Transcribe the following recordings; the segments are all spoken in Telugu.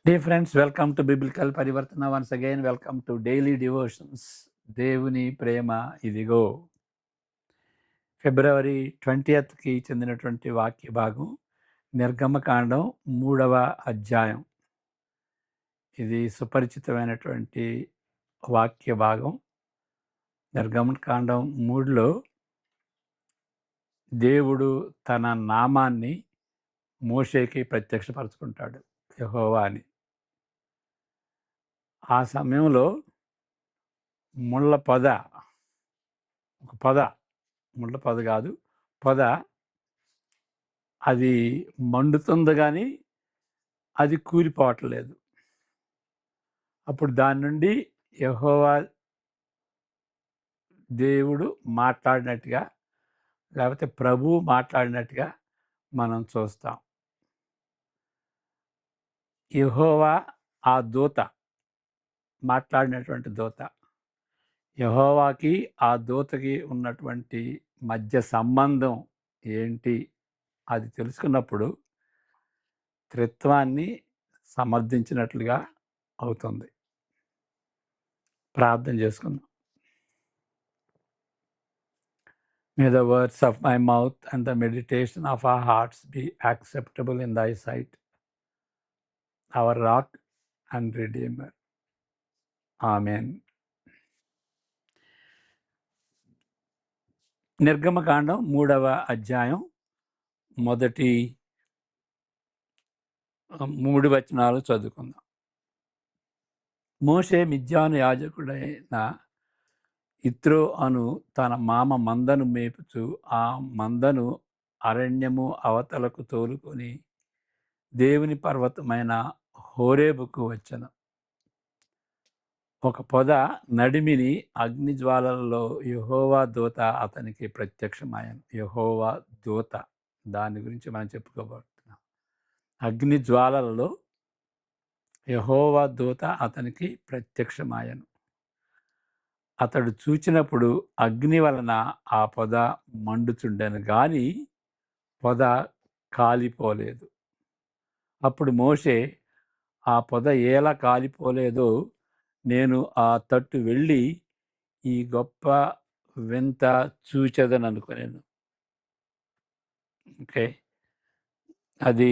Dear friends, welcome to Biblical Parivartana. Once again, welcome to Daily Devotions. దేవుని ప్రేమ ఇదిగో. ఫిబ్రవరి 20కి చెందినటువంటి వాక్య భాగం నిర్గమకాండం 3వ అధ్యాయం. ఇది సుపరిచితమైనటువంటి వాక్య భాగం. నిర్గమకాండం 3లో దేవుడు తన నామాన్ని మోషేకి ప్రత్యక్షపరచుకుంటాడు, యెహోవా అని. ఆ సమయంలో ముళ్ళ పొద, ఒక పొద, ముళ్ళ పొద కాదు, పొద, అది మండుతుంది కానీ అది కూలిపోవట్లేదు. అప్పుడు దాని నుండి యెహోవా దేవుడు మాట్లాడినట్టుగా, లేకపోతే ప్రభువు మాట్లాడినట్టుగా మనం చూస్తాం. యెహోవా ఆ దూత, మాట్లాడినటువంటి దూత, యెహోవాకి ఆ దూతకి ఉన్నటువంటి మధ్య సంబంధం ఏంటి అది తెలుసుకున్నప్పుడు త్రిత్వాన్ని సమర్థించినట్లుగా అవుతుంది. ప్రార్థన చేసుకుందాం. May the words of my mouth and the meditation of our hearts be acceptable in thy sight, our rock and redeemer. Amen. నిర్గమకాండం 3వ అధ్యాయం మొదటి 3 వచనాలు చదువుకుందాం. మోషే మిద్యాను యాజకుడైన ఇత్రో అను తన మామ మందను మేపుచు ఆ మందను అరణ్యము అవతలకు తోలుకొని దేవుని పర్వతమైన హోరేబుకు వచ్చెను. ఒక పొద నడిమిని అగ్నిజ్వాలలలో యెహోవా దూత అతనికి ప్రత్యక్షమాయను. యెహోవా దూత, దాని గురించి మనం చెప్పుకోబోతున్నాం. అగ్నిజ్వాలలలో యెహోవా దూత అతనికి ప్రత్యక్షమాయను. అతడు చూచినప్పుడు అగ్ని వలన ఆ పొద మండుచుండెను గాని పొద కాలిపోలేదు. అప్పుడు మోషే, ఆ పొద ఎలా కాలిపోలేదో నేను ఆ తట్టు వెళ్ళి ఈ గొప్ప వింత చూచెదననుకొనెను. ఓకే, అది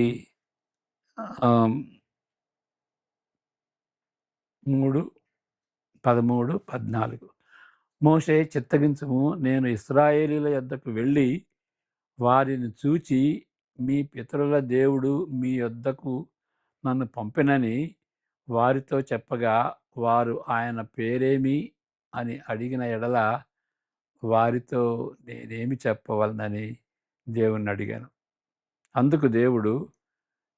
3, 13, 14. మోషే, చిత్తగించుము, నేను ఇశ్రాయేలీయుల యొద్దకు వెళ్ళి వారిని చూచి మీ పితరుల దేవుడు మీ యొద్దకు నన్ను పంపెనని వారితో చెప్పగా వారు ఆయన పేరేమి అని అడిగిన ఎడల వారితో నేనేమి చెప్పవలనని దేవుణ్ణి అడిగాను. అందుకు దేవుడు,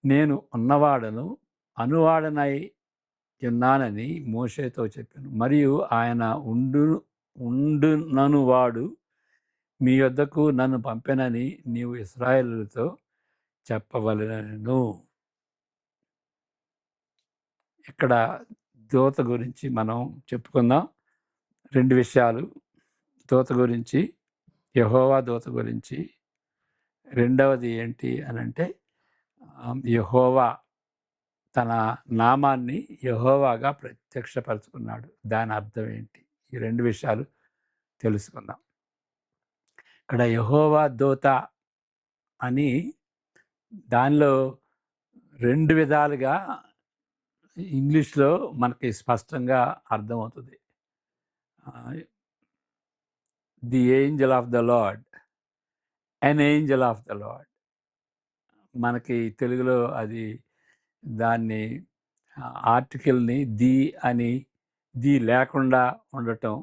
నేను ఉన్నవాడను అనువాడనై ఉన్నానని మోషేతో చెప్పాను. మరియు ఆయన ఉండుననువాడు మీ యొద్దకు నన్ను పంపెనని నీవు ఇశ్రాయేలుతో చెప్పవలెను. ఇక్కడ దూత గురించి మనం చెప్పుకుందాం. 2 విషయాలు, దూత గురించి, యెహోవా దూత గురించి. రెండవది ఏంటి అనంటే, యెహోవా తన నామాన్ని యెహోవాగా ప్రత్యక్షపరచుకున్నాడు. దాని అర్థం ఏంటి? ఈ 2 విషయాలు తెలుసుకుందాం. ఇక్కడ యెహోవా దూత అని దానిలో 2 విధాలుగా ఇంగ్లీష్లో మనకి స్పష్టంగా అర్థమవుతుంది. The Angel of the lord, N Angel of the lord. మనకి తెలుగులో అది దాన్ని ఆర్టికల్ని ది అని, ది లేకుండా ఉండటం,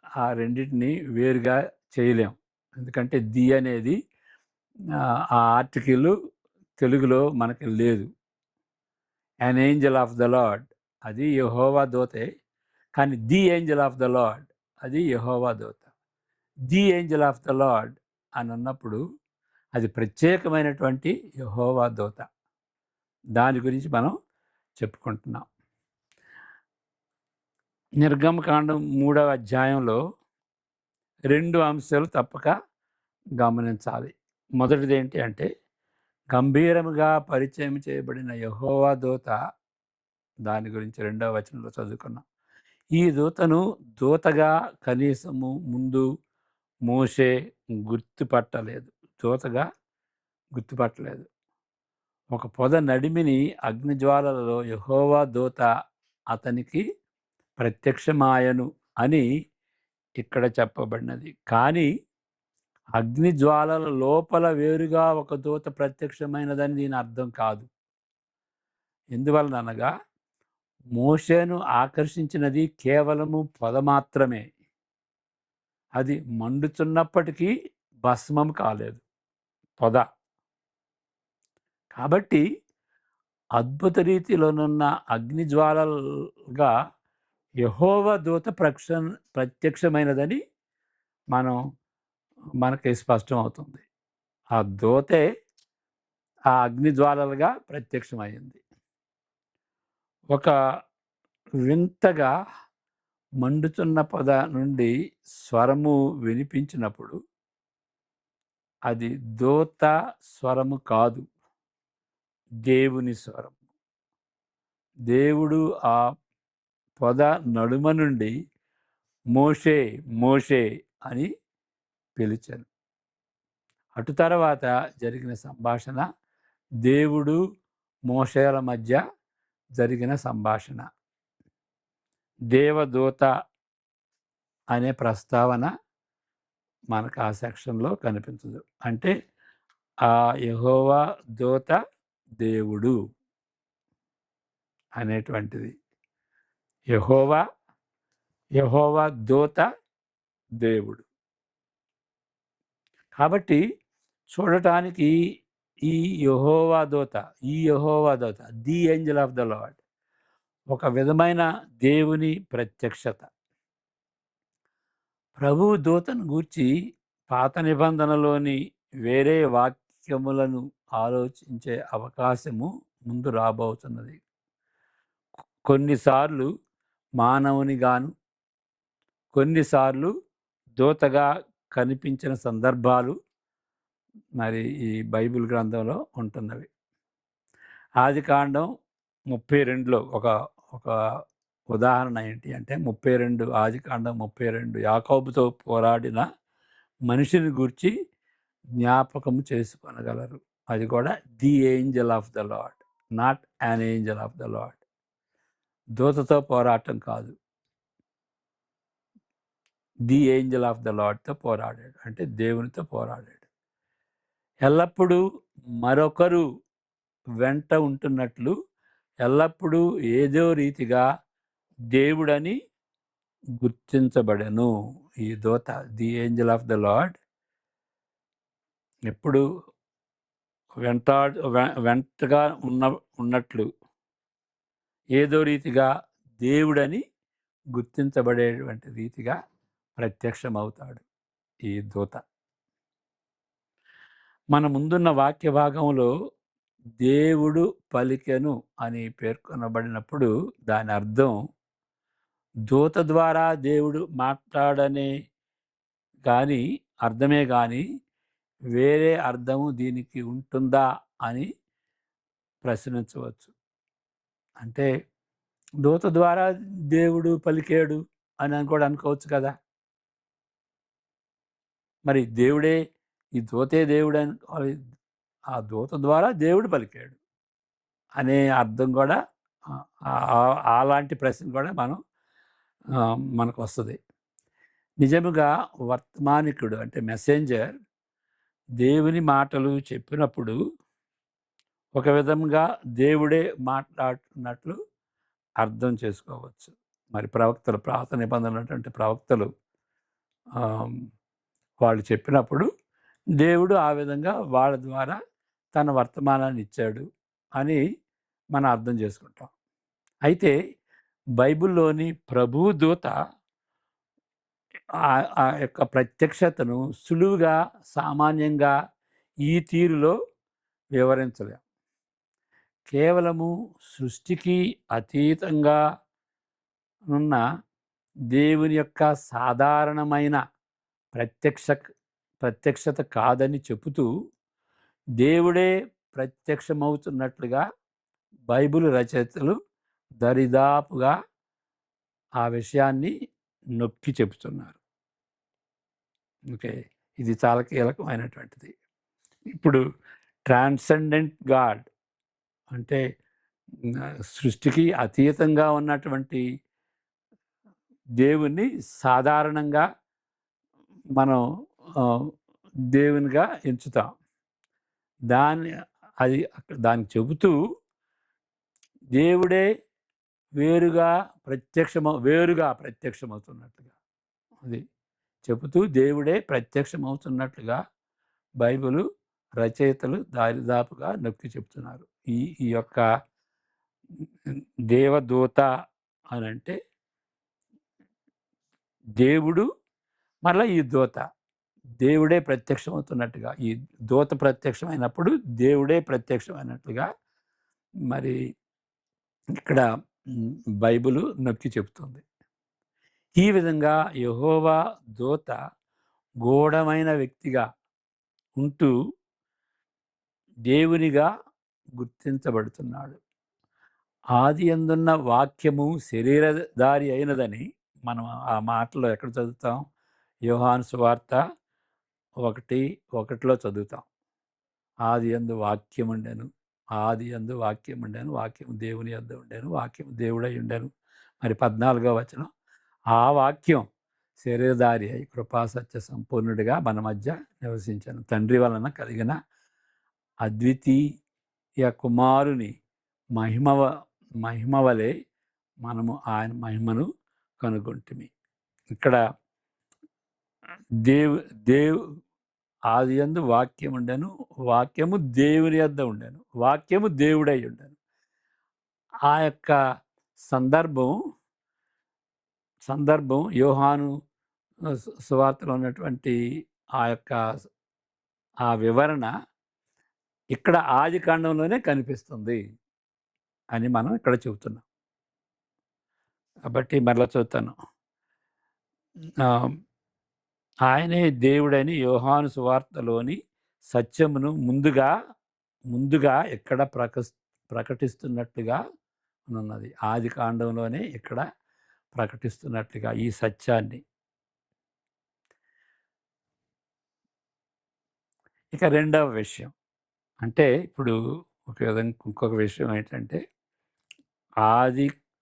ఆ రెండింటిని వేరుగా చేయలేం. ఎందుకంటే ది అనేది ఆ ఆర్టికల్ తెలుగులో మనకి లేదు. An Angel of the lord అది యెహోవా దూతే, కానీ the Angel of the lord అది యెహోవా దూత. The Angel of the lord అని అన్నప్పుడు అది ప్రత్యేకమైనటువంటి యెహోవా దూత. దాని గురించి మనం చెప్పుకుంటున్నాం. నిర్గమకాండం 3వ అధ్యాయంలో 2 అంశాలు తప్పక గమనించాలి. మొదటిది ఏంటి అంటే, గంభీరముగా పరిచయం చేయబడిన యెహోవా దూత, దాని గురించి 2వ వచనంలో చదువుకున్నాం. ఈ దూతను దూతగా కనీసము ముందు మోషే గుర్తుపట్టలేదు. దూతగా గుర్తుపట్టలేదు. ఒక పొద నడిమిని అగ్నిజ్వాలలలో యెహోవా దూత అతనికి ప్రత్యక్షమాయను అని ఇక్కడ చెప్పబడినది. కానీ అగ్నిజ్వాలల లోపల వేరుగా ఒక దూత ప్రత్యక్షమైనదని దీని అర్థం కాదు. ఎందువలననగా మోషేను ఆకర్షించినది కేవలము పొద మాత్రమే. అది మండుచున్నప్పటికీ భస్మం కాలేదు పొద. కాబట్టి అద్భుత రీతిలోనున్న అగ్నిజ్వాలలుగా యెహోవా దూత ప్రత్యక్షమైనదని మనకి స్పష్టమవుతుంది. ఆ దూతే ఆ అగ్నిజ్వాలలుగా ప్రత్యక్షమైంది. ఒక వింతగా మండుతున్న పొద నుండి స్వరము వినిపించినప్పుడు అది దూత స్వరము కాదు, దేవుని స్వరం. దేవుడు ఆ పొద నడుమ నుండి మోషే మోషే అని పిలిచాను. అటు తర్వాత జరిగిన సంభాషణ దేవుడు మోషేల మధ్య జరిగిన సంభాషణ. దేవదూత అనే ప్రస్తావన మనకు ఆ సెక్షన్లో కనిపించదు. అంటే ఆ యెహోవా దూత దేవుడు అనేటువంటిది. యెహోవా దూత దేవుడు. కాబట్టి చూడటానికి ఈ యెహోవా దూత the angel of the lord ఒక విధమైన దేవుని ప్రత్యక్షత. ప్రభువు దూతను గూర్చి పాత నిబంధనలోని వేరే వాక్యములను ఆలోచించే అవకాశము ముందు రాబోతున్నది. కొన్నిసార్లు మానవునిగాను, కొన్నిసార్లు దూతగా కనిపించిన సందర్భాలు మరి ఈ బైబిల్ గ్రంథంలో ఉంటున్నవి. ఆదికాండం 32లో ఒక ఉదాహరణ ఏంటి అంటే 32 ఆదికాండం 32 యాకోబుతో పోరాడిన మనిషిని గూర్చి జ్ఞాపకం చేసుకొనగలరు. అది కూడా the angel of the Lord, not an angel of the Lord. దూతతో పోరాటం కాదు, ది ఏంజెల్ ఆఫ్ ద లార్డ్తో పోరాడాడు, అంటే దేవునితో పోరాడాడు. ఎల్లప్పుడూ మరొకరు వెంట ఉంటున్నట్లు ఎల్లప్పుడూ ఏదో రీతిగా దేవుడని గుర్తించబడెను. ఈ దూత the angel of the lord ఎప్పుడు వెంటగా ఉన్నట్లు ఏదో రీతిగా దేవుడని గుర్తించబడేటువంటి రీతిగా ప్రత్యక్షమవుతాడు ఈ దూత. మన ముందున్న వాక్య భాగంలో దేవుడు పలికెను అని పేర్కొనబడినప్పుడు దాని అర్థం దూత ద్వారా దేవుడు మాట్లాడనే కానీ అర్థమే కానీ వేరే అర్థము దీనికి ఉంటుందా అని ప్రశ్నించవచ్చు. అంటే దూత ద్వారా దేవుడు పలికాడు అని కూడా అనుకోవచ్చు కదా. మరి దేవుడే ఈ దూతే దేవుడు అని ఆ దూత ద్వారా దేవుడు పలికాడు అనే అర్థం కూడా అలాంటి ప్రశ్న కూడా మనకు వస్తుంది. నిజముగా వర్తమానికుడు అంటే మెసెంజర్ దేవుని మాటలు చెప్పినప్పుడు ఒక విధంగా దేవుడే మాట్లాడుతున్నట్లు అర్థం చేసుకోవచ్చు. మరి ప్రవక్తలు, పాత నిబంధనలు ఉన్నటువంటి ప్రవక్తలు వాళ్ళు చెప్పినప్పుడు దేవుడు ఆ విధంగా వాళ్ళ ద్వారా తన వర్తమానాన్ని ఇచ్చాడు అని మనం అర్థం చేసుకుంటాం. అయితే బైబిల్లోని ప్రభువు దూత ఆ యొక్క ప్రత్యక్షతను సులువుగా సామాన్యంగా ఈ తీరులో వివరించలేం. కేవలము సృష్టికి అతీతంగా ఉన్న దేవుని యొక్క సాధారణమైన ప్రత్యక్షత కాదని చెబుతూ దేవుడే ప్రత్యక్షమవుతున్నట్లుగా బైబిల్ రచయితలు దరిదాపుగా ఆ విషయాన్ని నొక్కి చెబుతున్నారు. ఓకే. ఇది చాలా కీలకమైనటువంటిది. ఇప్పుడు ట్రాన్సెండెంట్ గాడ్ అంటే సృష్టికి అతీతంగా ఉన్నటువంటి దేవుణ్ణి సాధారణంగా మనం దేవునిగా ఎంచుతాం. దాన్ని దాన్ని చెబుతూ దేవుడే వేరుగా ప్రత్యక్షమవుతున్నట్లుగా అది చెబుతూ దేవుడే ప్రత్యక్షమవుతున్నట్లుగా బైబిలు రచయితలు దారిదాపుగా నొక్కి చెప్తున్నారు. ఈ ఈ యొక్క దేవదూత అని అంటే దేవుడు, మళ్ళీ ఈ దూత దేవుడే ప్రత్యక్షమవుతున్నట్టుగా, ఈ దూత ప్రత్యక్షమైనప్పుడు దేవుడే ప్రత్యక్షమైనట్లుగా మరి ఇక్కడ బైబిలు నొక్కి చెబుతుంది. ఈ విధంగా యెహోవా దూత గూఢమైన వ్యక్తిగా ఉంటూ దేవునిగా గుర్తించబడుతున్నాడు. ఆది యందున్న వాక్యము శరీరధారి అయినదని మనం ఆ మాటలో ఎక్కడ చదువుతాం? యోహాను సువార్త 1:1 చదువుతాం. ఆది యందు వాక్యం ఉండెను, ఆది యందు వాక్యం ఉండెను, వాక్యము దేవుని యొద్ద ఉండెను, వాక్యము దేవుడై ఉండెను. మరి 14వ వచనం, ఆ వాక్యం శరీరధారి అయి కృపాసత్య సంపూర్ణుడిగా మన మధ్య నివసించను. తండ్రి వలన కలిగిన అద్వితీయ కుమారుని మహిమ వలె మనము ఆయన మహిమను కనుగొంటిమి. ఇక్కడ దేవు ఆది యందు వాక్యం ఉండెను, వాక్యము దేవుని యొద్ద ఉండెను, వాక్యము దేవుడై ఉండెను. ఆ యొక్క సందర్భం యోహాను సువార్తలో ఉన్నటువంటి ఆ వివరణ ఇక్కడ ఆది కాండంలోనే కనిపిస్తుంది అని మనం ఇక్కడ చెబుతున్నాం. కాబట్టి మరలా చదువుతాను. ఆయనే దేవుడని యోహాను సువార్తలోని సత్యమును ముందుగా ఇక్కడ ప్రకటిస్తున్నట్లుగా ఉన్నది. ఆది కాండంలోనే ఇక్కడ ప్రకటిస్తున్నట్లుగా ఈ సత్యాన్ని. ఇక రెండవ విషయం అంటే ఇప్పుడు ఒక విధంగా ఇంకొక విషయం ఏంటంటే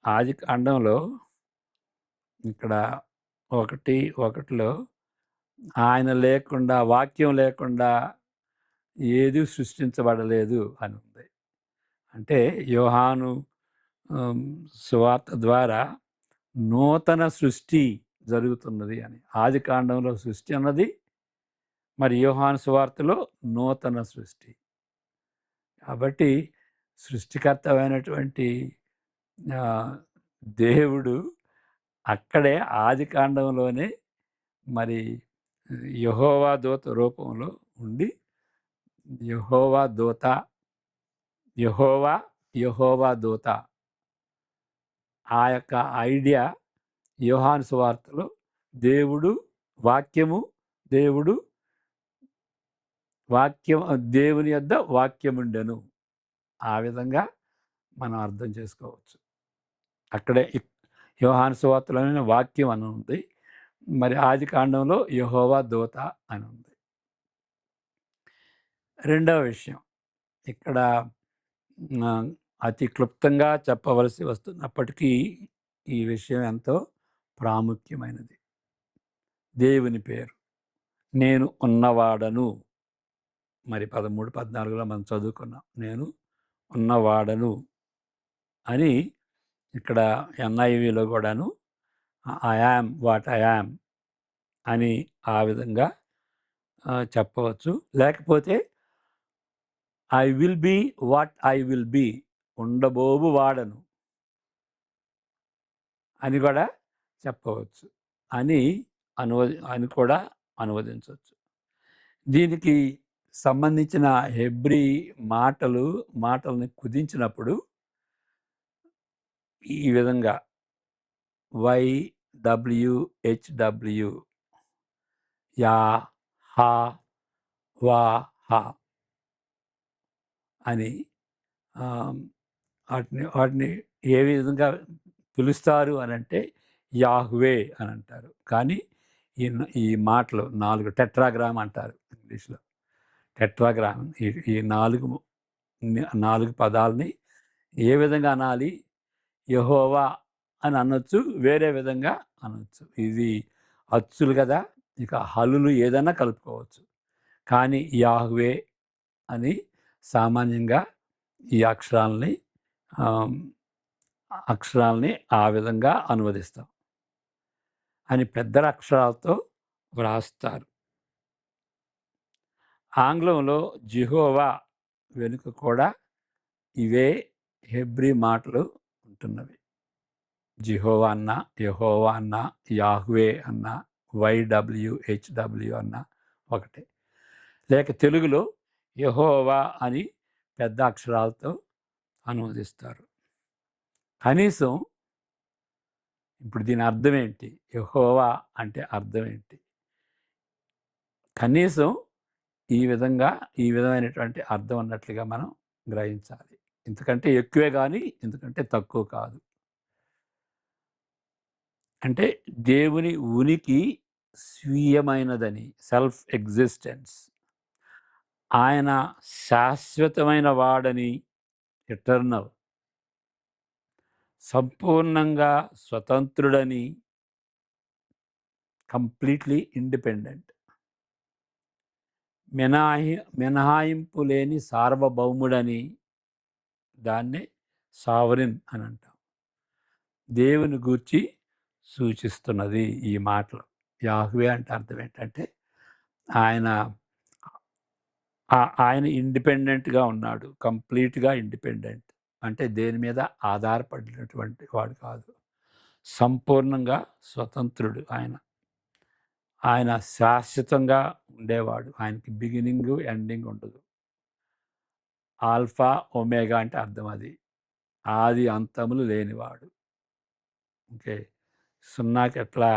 ఆది కాండంలో ఇక్కడ 1:1లో ఆయన లేకుండా, వాక్యం లేకుండా ఏది సృష్టించబడలేదు అని ఉంది. అంటే యోహాను సువార్త ద్వారా నూతన సృష్టి జరుగుతున్నది అని. ఆది కాండంలో సృష్టి అన్నది, మరి యోహాను సువార్తలో నూతన సృష్టి. కాబట్టి సృష్టికర్తమైనటువంటి దేవుడు అక్కడే ఆది కాండంలోనే మరి యెహోవా దూత రూపంలో ఉండి యెహోవా దూత ఆ యొక్క ఐడియా యోహాను సువార్తలో వాక్యం దేవుని యొద్ద వాక్యముండెను. ఆ విధంగా మనం అర్థం చేసుకోవచ్చు. అక్కడే యోహాను సువార్తలోనే వాక్యం అని ఉంది, మరి ఆది కాండంలో యెహోవా దూత అని ఉంది. రెండవ విషయం ఇక్కడ అతి క్లుప్తంగా చెప్పవలసి వస్తున్నప్పటికీ ఈ విషయం ఎంతో ప్రాముఖ్యమైనది. దేవుని పేరు నేను ఉన్నవాడను, మరి 13, 14లో మనం చదువుకున్నాం. నేను ఉన్నవాడను అని ఇక్కడ NIVలో కూడాను I am what I am అని ఆ విధంగా చెప్పవచ్చు. లేకపోతే I will be what I will be, ఉండబోవు వాడను అని కూడా చెప్పవచ్చు అని కూడా అనువదించవచ్చు. దీనికి సంబంధించిన హెబ్రీ మాటల్ని కుదించినప్పుడు ఈ విధంగా YWHW యా హా వా హా అని వాటిని వాటిని ఏ విధంగా పిలుస్తారు అని అంటే యాహ్వే అని అంటారు. కానీ ఈ మాటలు 4 టెట్రాగ్రామ్ అంటారు ఇంగ్లీష్లో. టెట్రాగ్రామ్ ఈ 4 పదాలని ఏ విధంగా అనాలి? యెహోవా అని అనొచ్చు, వేరే విధంగా అనొచ్చు. ఇది అచ్చులు కదా, ఇక హల్లులు ఏదైనా కలుపుకోవచ్చు. కానీ యాహ్వే అని సామాన్యంగా ఈ అక్షరాల్ని ఆ విధంగా అనువదిస్తాం అని పెద్ద అక్షరాలతో వ్రాస్తారు. ఆంగ్లంలో జెహోవా వెనుక కూడా ఇవే హెబ్రీ మాటలు ఉంటున్నవి. జెహోవా అన్న, యెహోవా అన్న, యాహ్వే అన్న, YWHW అన్న ఒకటే. లేక తెలుగులో యెహోవా అని పెద్ద అక్షరాలతో అనువదిస్తారు. కనీసం ఇప్పుడు దీని అర్థం ఏంటి? యెహోవా అంటే అర్థం ఏంటి? కనీసం ఈ విధమైనటువంటి అర్థం అన్నట్లుగా మనం గ్రహించాలి. ఇంతకంటే ఎక్కువే కానీ ఇంతకంటే తక్కువ కాదు. అంటే దేవుని ఉనికి స్వీయమైనదని, సెల్ఫ్ ఎగ్జిస్టెన్స్. ఆయన శాశ్వతమైన వాడని, ఎటర్నల్, సంపూర్ణంగా స్వతంత్రుడని, కంప్లీట్లీ ఇండిపెండెంట్, మినహాయింపు లేని సార్వభౌముడని, దాన్నే సావరిన్ అని అంటాం. దేవుని గూర్చి సూచిస్తున్నది ఈ మాటలు. యాహ్వే అంటే అర్థం ఏంటంటే ఆయన ఇండిపెండెంట్గా ఉన్నాడు, కంప్లీట్గా ఇండిపెండెంట్. అంటే దేని మీద ఆధారపడినటువంటి వాడు కాదు, సంపూర్ణంగా స్వతంత్రుడు. ఆయన శాశ్వతంగా ఉండేవాడు. ఆయనకి బిగినింగ్ ఎండింగ్ ఉండదు. ఆల్ఫా ఒమేగా అంటే అర్థం అది, ఆది అంతములు లేనివాడు. ఓకే, సున్నాకి ఎట్లా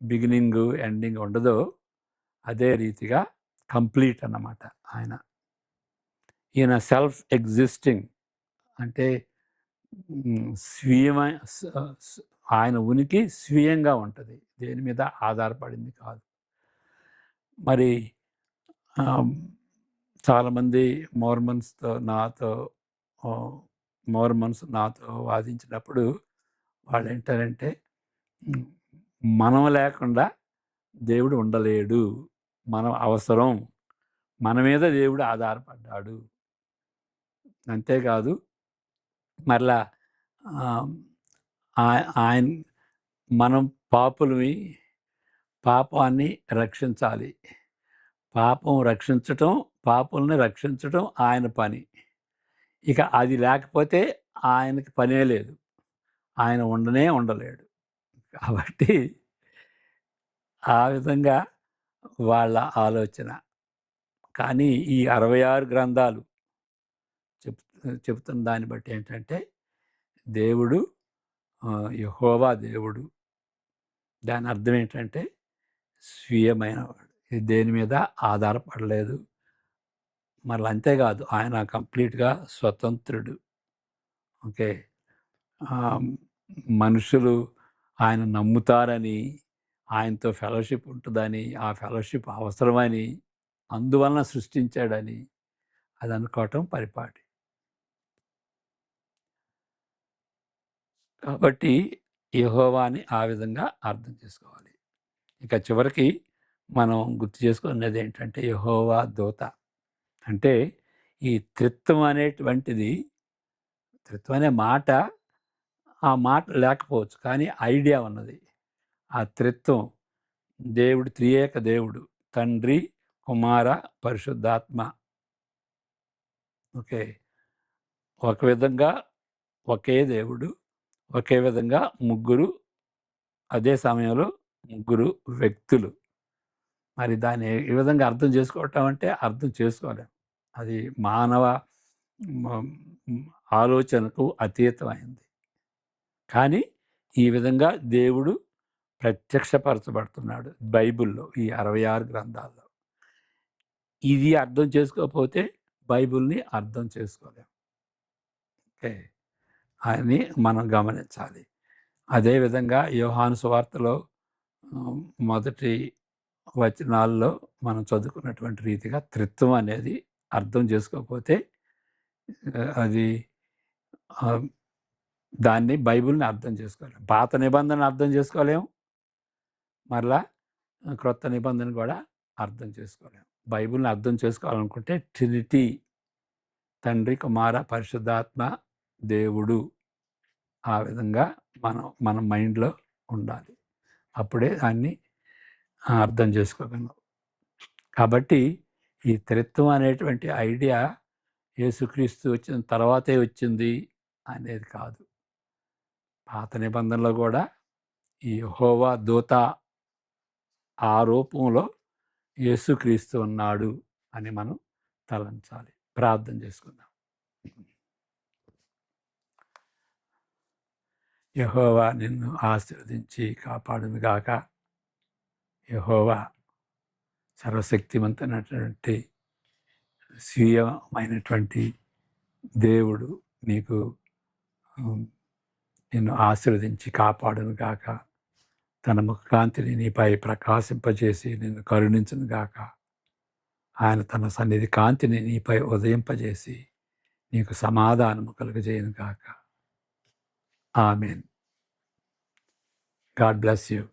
బిగినింగ్ ఎండింగ్ ఉండదో అదే రీతిగా కంప్లీట్ అన్నమాట ఆయన. ఈయన సెల్ఫ్ ఎగ్జిస్టింగ్ అంటే ఆయన ఉనికి స్వీయంగా ఉంటుంది, దేని మీద ఆధారపడింది కాదు. మరి చాలామంది మోర్మన్స్ నాతో వాదించినప్పుడు వాళ్ళు ఏంటారంటే, మనం లేకుండా దేవుడు ఉండలేడు, మనం అవసరం, మన మీద దేవుడు ఆధారపడ్డాడు. అంతేకాదు మరలా ఆయన మనం పాపాన్ని రక్షించాలి. పాపుల్ని రక్షించటం ఆయన పని. ఇక అది లేకపోతే ఆయనకి పనే లేదు, ఆయన ఉండలేడు. కాబట్టి ఆ విధంగా వాళ్ళ ఆలోచన. కానీ ఈ 66 గ్రంథాలు చెప్తున్న దాన్ని బట్టి ఏంటంటే, దేవుడు యెహోవా దేవుడు. దాని అర్థం ఏంటంటే స్వీయమైనవాడు, దేని మీద ఆధారపడలేదు. మరలా అంతేకాదు, ఆయన కంప్లీట్గా స్వతంత్రుడు. ఓకే, మనుషులు ఆయన నమ్ముతారని, ఆయనతో ఫెలోషిప్ ఉంటుందని, ఆ ఫెలోషిప్ అవసరమని, అందువలన సృష్టించాడని అది అనుకోవటం పరిపాటి. కాబట్టి యెహోవాని ఆ విధంగా అర్థం చేసుకోవాలి. ఇక చివరికి మనం గుర్తు చేసుకునేది ఏంటంటే, యెహోవా దూత. అంటే ఈ త్రిత్వం అనేటువంటిది, త్రిత్వం అనే మాట, ఆ మాట లేకపోవచ్చు కానీ ఐడియా ఉన్నది. ఆ త్రిత్వం, దేవుడు త్రియేక దేవుడు, తండ్రి, కుమార, పరిశుద్ధాత్మ. ఓకే, ఒక విధంగా ఒకే దేవుడు, ఒకే విధంగా ముగ్గురు, అదే సమయంలో ముగ్గురు వ్యక్తులు. మరి దాన్ని ఏ విధంగా అర్థం చేసుకోవటం అంటే అర్థం చేసుకోలేం. అది మానవ ఆలోచనకు అతీతమైంది. కానీ ఈ విధంగా దేవుడు ప్రత్యక్షపరచబడుతున్నాడు బైబిల్లో, ఈ 66 గ్రంథాల్లో. ఇది అర్థం చేసుకోకపోతే బైబిల్ని అర్థం చేసుకోలేం. ఓకే. అని మనం గమనించాలి. అదేవిధంగా యోహాను సువార్తలో మొదటి వచనాల్లో మనం చదువుకున్నటువంటి రీతిగా త్రిత్వం అనేది అర్థం చేసుకోకపోతే అది దాన్ని బైబిల్ని అర్థం చేసుకోలేం. పాత నిబంధనలు అర్థం చేసుకోలేము. మరలా క్రొత్త నిబంధన కూడా అర్థం చేసుకోలేము. బైబిల్ని అర్థం చేసుకోవాలనుకుంటే ట్రినిటీ, తండ్రి, కుమార, పరిశుద్ధాత్మ, దేవుడు, ఆ విధంగా మన మైండ్లో ఉండాలి. అప్పుడే దాన్ని అర్థం చేసుకోగలం. కాబట్టి ఈ త్రిత్వం అనేటువంటి ఐడియా యేసుక్రీస్తు వచ్చిన తర్వాతే వచ్చింది అనేది కాదు. పాత నిబంధనలో కూడా ఈ యెహోవా దూత ఆ రూపంలో యేసుక్రీస్తు ఉన్నాడు అని మనం తలంచాలి. ప్రార్థన చేసుకుందాం. యెహోవా నిన్ను ఆశీర్వదించి కాపాడునుగాక. యెహోవా సర్వశక్తిమంతుడైనటువంటి స్వీయమైనటువంటి దేవుడు నీకు నిన్ను ఆశీర్వదించి కాపాడునుగాక. తన ముఖకాంతిని నీపై ప్రకాశింపజేసి నిన్ను కరుణించునుగాక. ఆయన తన సన్నిధి కాంతిని నీపై ఉదయింపజేసి నీకు సమాధానము కలుగజేయునుగాక. ఆమేన్. God bless you.